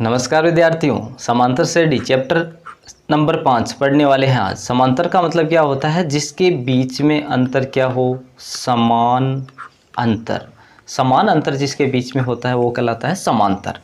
नमस्कार विद्यार्थियों, समांतर श्रेणी चैप्टर नंबर 5 पढ़ने वाले हैं आज। समांतर का मतलब क्या होता है? जिसके बीच में अंतर क्या हो? समान अंतर। समान अंतर जिसके बीच में होता है वो कहलाता है समांतर।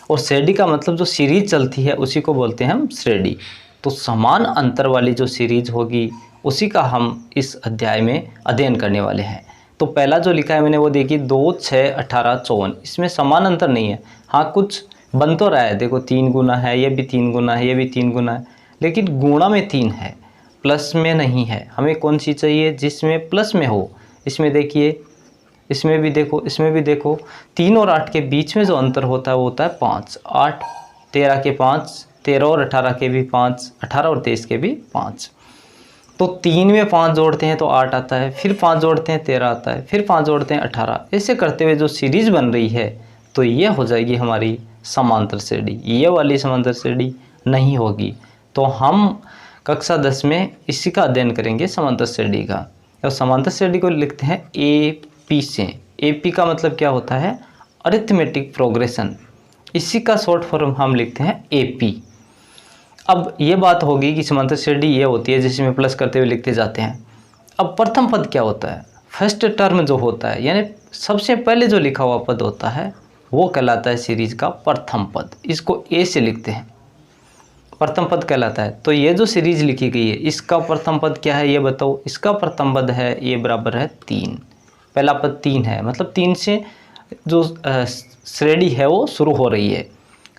और श्रेणी का मतलब जो सीरीज चलती है उसी को बोलते हैं हम श्रेणी। तो समान अंतर वाली जो सीरीज होगी उसी का हम इस अध्याय में अध्ययन करने वाले हैं। तो पहला जो लिखा है मैंने वो देखिए 2, 6, 18, 54। इसमें समान अंतर नहीं है। हाँ, कुछ बन तो रहा है, देखो 3 गुना है, ये भी 3 गुना है, ये भी 3 गुना है, लेकिन गुणा में 3 है, प्लस में नहीं है। हमें कौन सी चाहिए? जिसमें प्लस में हो। इसमें देखिए, इसमें भी देखो, इसमें भी देखो, 3 और 8 के बीच में जो अंतर होता है वो होता है 5। 8, 13 के 5, 13 और 18 के भी 5, 18 और 23 के भी 5। तो 3 में 5 जोड़ते हैं तो 8 आता है, फिर 5 जोड़ते हैं 13 आता है, फिर 5 जोड़ते हैं 18। ऐसे करते हुए जो सीरीज बन रही है तो ये हो जाएगी हमारी समांतर श्रेणी। ये वाली समांतर श्रेणी नहीं होगी। तो हम कक्षा 10 में इसी का अध्ययन करेंगे, समांतर श्रेणी का। और समांतर श्रेणी को लिखते हैं AP से। AP का मतलब क्या होता है? Arithmetic progression. इसी का शॉर्ट फॉर्म हम लिखते हैं AP। अब ये बात होगी कि समांतर श्रेणी ये होती है जिसमें प्लस करते हुए लिखते जाते हैं। अब प्रथम पद क्या होता है? फर्स्ट टर्म जो होता है, यानी सबसे पहले जो लिखा हुआ पद होता है वो कहलाता है सीरीज का प्रथम पद। इसको A से लिखते हैं, प्रथम पद कहलाता है। तो ये जो सीरीज लिखी गई है इसका प्रथम पद क्या है ये बताओ? इसका प्रथम पद है ये बराबर है 3। पहला पद 3 है, मतलब 3 से जो श्रेणी है वो शुरू हो रही है।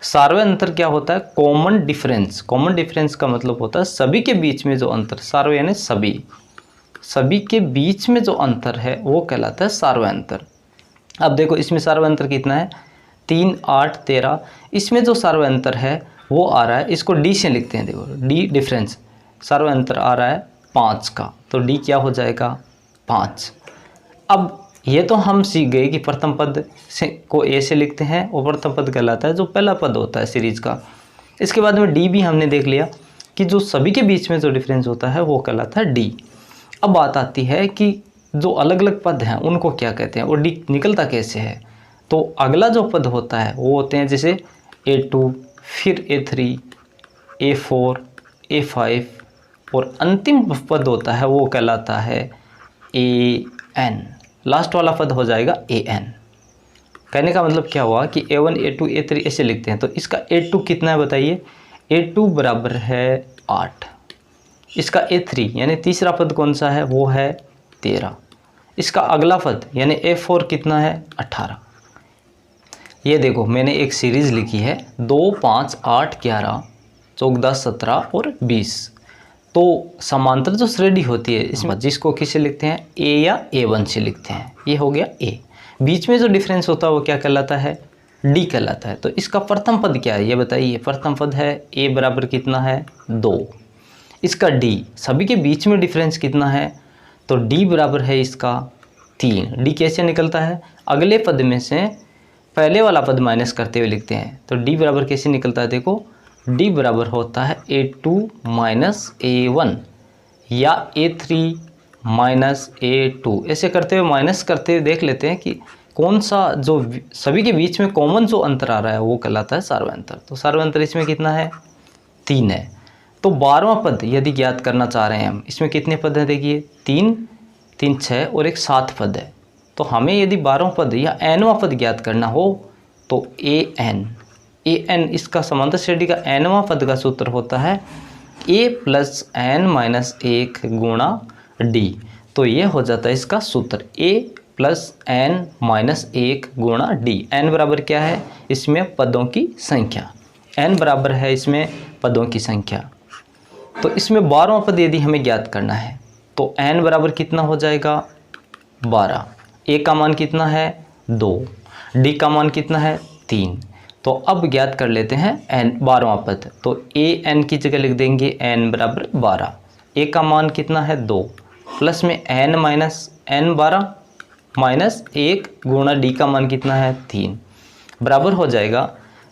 सार्वय अंतर क्या होता है? Common difference. कॉमन डिफरेंस का मतलब होता है सभी के बीच में जो अंतर, सार्वय यानी सभी के बीच में जो अंतर है वो कहलाता है सार्वय अंतर। अब देखो इसमें सार्वय अंतर कितना है? 3, 8, 13। इसमें जो सार्वय अंतर है वो आ रहा है, इसको D से लिखते हैं। देखो D डिफरेंस, सार्वय अंतर आ रहा है 5 का, तो D क्या हो जाएगा? 5। अब ये तो हम सीख गए कि प्रथम पद से को A से लिखते हैं और प्रथम पद कहलाता है जो पहला पद होता है सीरीज का। इसके बाद में D भी हमने देख लिया कि जो सभी के बीच में जो डिफरेंस होता है वो कहलाता है D। अब बात आती है कि जो अलग अलग पद हैं उनको क्या कहते हैं और D निकलता कैसे है। तो अगला जो पद होता है वो होते हैं जैसे A2, फिर A3, A4, A5 और अंतिम पद होता है वो कहलाता है AN। लास्ट वाला पद हो जाएगा AN। कहने का मतलब क्या हुआ कि A1, A2, A3 ऐसे लिखते हैं। तो इसका A2 कितना है बताइए? A2 बराबर है 8। इसका A3 यानी तीसरा पद कौन सा है? वो है 13। इसका अगला पद यानी A4 कितना है? 18। ये देखो मैंने एक सीरीज़ लिखी है 2, 5, 8, 11, 14, 17 और 20। तो समांतर जो श्रेणी होती है इसमें जिसको किसे लिखते हैं? A या A1 से लिखते हैं। ये हो गया A। बीच में जो डिफरेंस होता है वो क्या कहलाता है? D कहलाता है। तो इसका प्रथम पद क्या है ये बताइए? प्रथम पद है A बराबर कितना है? 2। इसका D, सभी के बीच में डिफरेंस कितना है? तो D बराबर है इसका 3। D कैसे निकलता है? अगले पद में से पहले वाला पद माइनस करते हुए लिखते हैं। तो D बराबर कैसे निकलता है? देखो D बराबर होता है A2 माइनस A1 या A3 माइनस A2। ऐसे करते हुए माइनस करते हुए देख लेते हैं कि कौन सा जो सभी के बीच में कॉमन जो अंतर आ रहा है वो कहलाता है सार्वय अंतर। तो सार्वय अंतर इसमें कितना है? 3 है। तो 12वां पद यदि ज्ञात करना चाह रहे हैं हम, इसमें कितने पद हैं? देखिए 3, 3, 6 और एक 7 पद है। तो हमें यदि 12वां पद या nवां पद ज्ञात करना हो तो AN इसका समांतर श्रेणी का nवां पद का सूत्र होता है A प्लस N माइनस 1 गुणा D। तो ये हो जाता है इसका सूत्र A प्लस N माइनस 1 गुणा D। N बराबर क्या है? इसमें पदों की संख्या। N बराबर है इसमें पदों की संख्या। तो इसमें 12वां पद यदि हमें ज्ञात करना है तो N बराबर कितना हो जाएगा? 12। A का मान कितना है? 2। D का मान कितना है? 3। तो अब ज्ञात कर लेते हैं N 12वां पद। तो AN की जगह लिख देंगे N बराबर 12। A का मान कितना है? 2 प्लस में N माइनस N 12 माइनस 1 गुणा D का मान कितना है? 3 बराबर हो जाएगा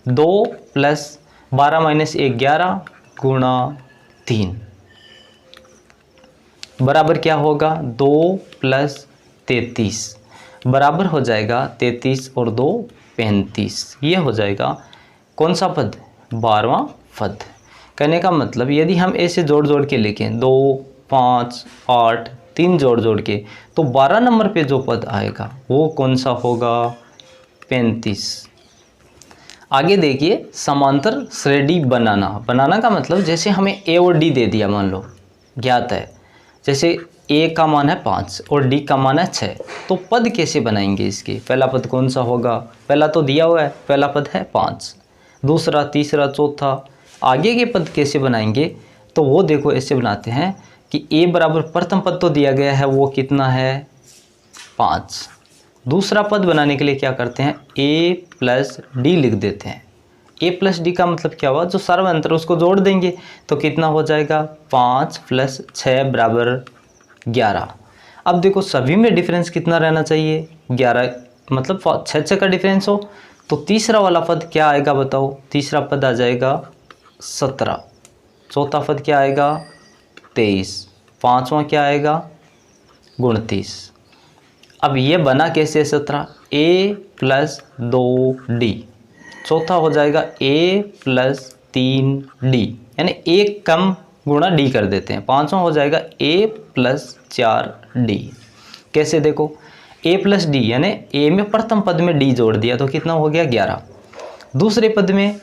2 प्लस 12 माइनस 1 11 गुणा 3 बराबर क्या होगा? 2 प्लस 33 बराबर हो जाएगा 33 और 2 35। ये हो जाएगा कौन सा पद? 12वां पद। कहने का मतलब यदि हम ऐसे जोड़ जोड़ के लिखें 2, 5, 8 3 जोड़ जोड़ के, तो 12 नंबर पे जो पद आएगा वो कौन सा होगा? 35। आगे देखिए, समांतर श्रेणी बनाना। बनाना का मतलब जैसे हमें ए और डी दे दिया, मान लो ज्ञात है, जैसे ए का मान है 5 और डी का मान है 6, तो पद कैसे बनाएंगे इसके? पहला पद कौन सा होगा? पहला तो दिया हुआ है, पहला पद है 5, दूसरा, तीसरा, चौथा, आगे के पद कैसे बनाएंगे? तो वो देखो ऐसे बनाते हैं कि ए बराबर प्रथम पद तो दिया गया है, वो कितना है? 5। दूसरा पद बनाने के लिए क्या करते हैं? ए प्लस डी लिख देते हैं। ए प्लस डी का मतलब क्या हुआ? जो सर्वांतर उसको जोड़ देंगे तो कितना हो जाएगा? 5 + 6 = 11। अब देखो सभी में डिफरेंस कितना रहना चाहिए? 11, मतलब 6 का डिफरेंस हो, तो तीसरा वाला पद क्या आएगा बताओ? तीसरा पद आ जाएगा 17, चौथा पद क्या आएगा? 23, पांचवा क्या आएगा? 29। अब ये बना कैसे 17? a + 2d, चौथा हो जाएगा a + 3d, यानी एक कम गुणा d कर देते हैं, पांचवा हो जाएगा a + 4d। कैसे देखो, a + d यानी a में प्रथम पद में d जोड़ दिया तो कितना हो गया? 11। दूसरे पद में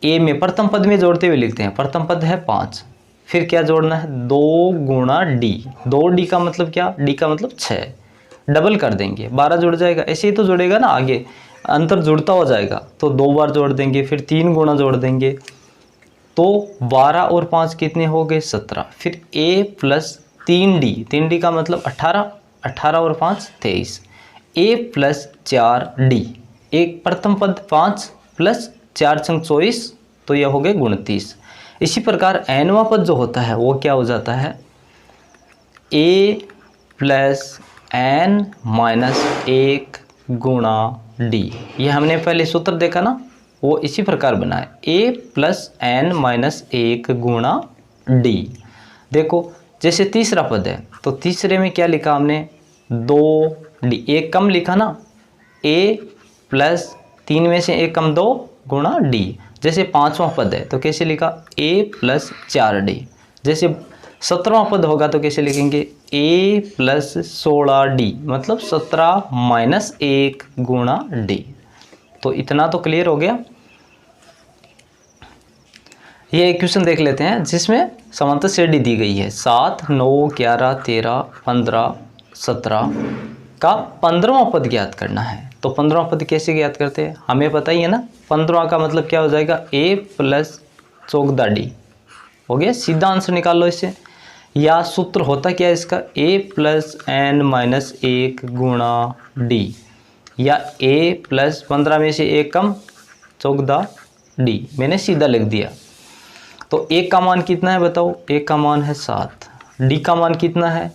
a में प्रथम पद में जोड़ते हुए लिखते हैं, प्रथम पद है 5, फिर क्या जोड़ना है? 2 × d। 2d का मतलब क्या? d का मतलब 6, डबल कर देंगे, 12 जुड़ जाएगा। ऐसे ही तो जुड़ेगा ना, आगे अंतर जुड़ता हो जाएगा, तो 2 बार जोड़ देंगे, फिर 3 गुणा जोड़ देंगे, तो 12 और 5 कितने हो गए? 17। फिर a + 3d, 3d का मतलब 18, 18 और 5 23, a + 4d, एक प्रथम पद 5 + 4 × 24, तो यह हो गए 29। इसी प्रकार nवां पद जो होता है वो क्या हो जाता है? a + n - 1 × d। ये हमने पहले सूत्र देखा ना, वो इसी प्रकार बना है, a + n - 1 × d। देखो जैसे तीसरा पद है, तो तीसरे में क्या लिखा हमने? 2d, एक कम लिखा ना, a + 3 में से एक कम 2 × d। जैसे पांचवा पद है तो कैसे लिखा? a + 4d। जैसे 17वां पद होगा तो कैसे लिखेंगे? a + 16d, मतलब 17 - 1 × d। तो इतना तो क्लियर हो गया। ये एक क्वेश्चन देख लेते हैं जिसमें समांतर श्रेणी दी गई है, 7, 9, 11, 13, 15, 17 का 15वां पद ज्ञात करना है। तो 15वां पद कैसे ज्ञात करते हैं? हमें पता ही है ना, 15वां का मतलब क्या हो जाएगा? a + 14d हो गया, सीधा आंसर निकाल लो इससे। या सूत्र होता क्या है इसका? a + n - 1 × d, या a + 15 में से एक कम 14d, मैंने सीधा लिख दिया। तो a का मान कितना है बताओ? a का मान है 7, d का मान कितना है?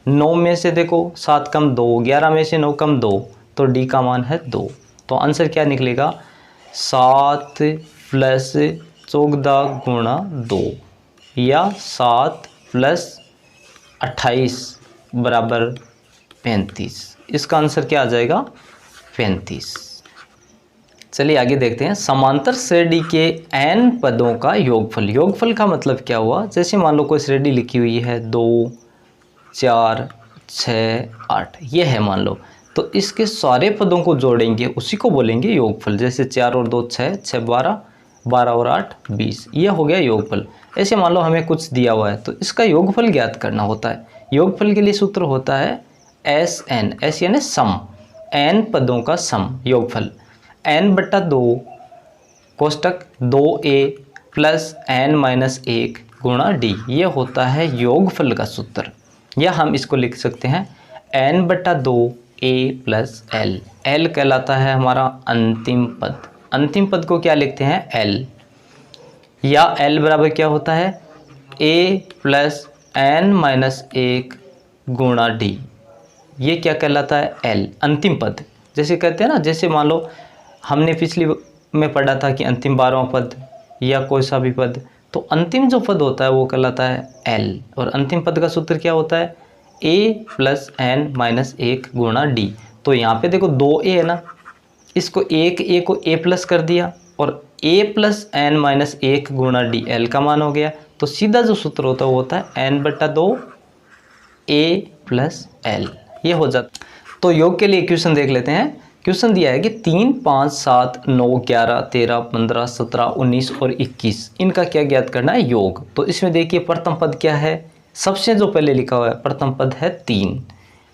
9 में से देखो 7 कम 2, 11 में से 9 कम 2, तो d का मान है 2। तो आंसर क्या निकलेगा? 7 + 14 × 2, या 7 + 28 = 35। इसका आंसर क्या आ जाएगा? 35। चलिए आगे देखते हैं, समांतर श्रेणी के n पदों का योगफल। योगफल का मतलब क्या हुआ? जैसे मान लो कोई श्रेणी लिखी हुई है 2, 4, 6, 8, ये है मान लो, तो इसके सारे पदों को जोड़ेंगे, उसी को बोलेंगे योगफल। जैसे 4 और 2 6, 6 12, 12 और 8 20, ये हो गया योगफल। ऐसे मान लो हमें कुछ दिया हुआ है तो इसका योगफल ज्ञात करना होता है। योगफल के लिए सूत्र होता है SN, S यानी सम, n पदों का सम, योगफल। n/2 कोष्टक 2a + n - 1 × d, ये होता है योगफल का सूत्र। या हम इसको लिख सकते हैं n/2 a + l। l कहलाता है हमारा अंतिम पद। अंतिम पद को क्या लिखते हैं? l। या l बराबर क्या होता है? a + n - 1 × d, ये क्या कहलाता है? l, अंतिम पद। जैसे कहते हैं ना, जैसे मान लो हमने पिछली में पढ़ा था कि अंतिम 12वां पद या कोई सा भी पद, तो अंतिम जो पद होता है वो कहलाता है l। और अंतिम पद का सूत्र क्या होता है? a + n - 1 × d। तो यहाँ पे देखो 2a है ना, इसको एक a को a+ कर दिया, और a प्लस एन माइनस 1 गुणा डी एल का मान हो गया। तो सीधा जो सूत्र होता है वो होता है n/2 a प्लस एल, ये हो जाता। तो योग के लिए इक्वेशन देख लेते हैं। क्वेश्चन दिया है कि 3, 5, 7, 9, 11, 13, 15, 17, 19 और 21 इनका क्या ज्ञात करना है, योग। तो इसमें देखिए प्रथम पद क्या है, सबसे जो पहले लिखा हुआ है प्रथम पद है 3।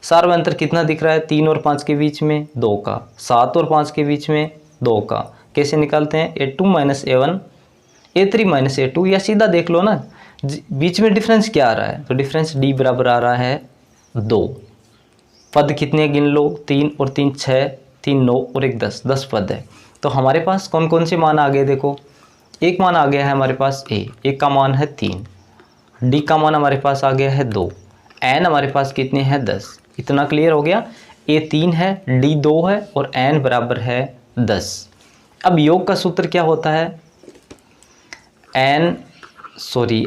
सार्वय अंतर कितना दिख रहा है, 3 और 5 के बीच में 2 का, 7 और 5 के बीच में 2 का। कैसे निकालते हैं, a2 minus a1 a3 minus a2, या सीधा देख लो ना बीच में डिफरेंस क्या आ रहा है, तो डिफरेंस d बराबर आ रहा है 2। पद कितने गिन लो, 3 और 3 6, 3 9 और 1 10, 10 पद है। तो हमारे पास कौन कौन से मान आ गए, देखो एक मान आ गया है हमारे पास a, एक का मान है 3, d का मान हमारे पास आ गया है 2, n हमारे पास कितने हैं 10। इतना क्लियर हो गया, a 3 है, d 2 है और n बराबर है 10। अब योग का सूत्र क्या होता है,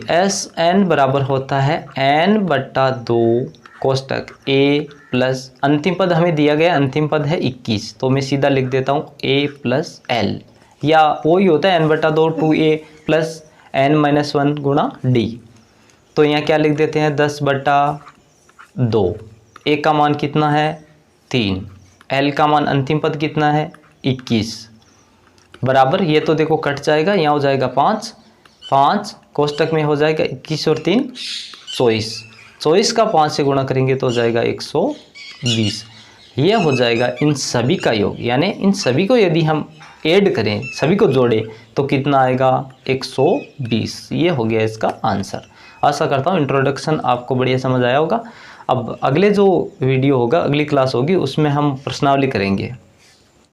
एस एन बराबर होता है n/2 कोष्टक a प्लस अंतिम पद हमें दिया गया, अंतिम पद है 21, तो मैं सीधा लिख देता हूँ a प्लस एल, या वही होता है n/2 2a प्लस n-1 गुणा d। तो यहाँ क्या लिख देते हैं 10/2, a का मान कितना है 3, l का मान अंतिम पद कितना है 21, बराबर ये तो देखो कट जाएगा, यहाँ हो जाएगा 5, 5 कोष्टक में हो जाएगा 21 और 3 24, 24 का 5 से गुणा करेंगे तो हो जाएगा 120। यह हो जाएगा इन सभी का योग, यानी इन सभी को यदि हम ऐड करें, सभी को जोड़ें तो कितना आएगा 120। ये हो गया इसका आंसर। आशा करता हूँ इंट्रोडक्शन आपको बढ़िया समझ आया होगा। अब अगले जो वीडियो होगा, अगली क्लास होगी, उसमें हम प्रश्नावली करेंगे।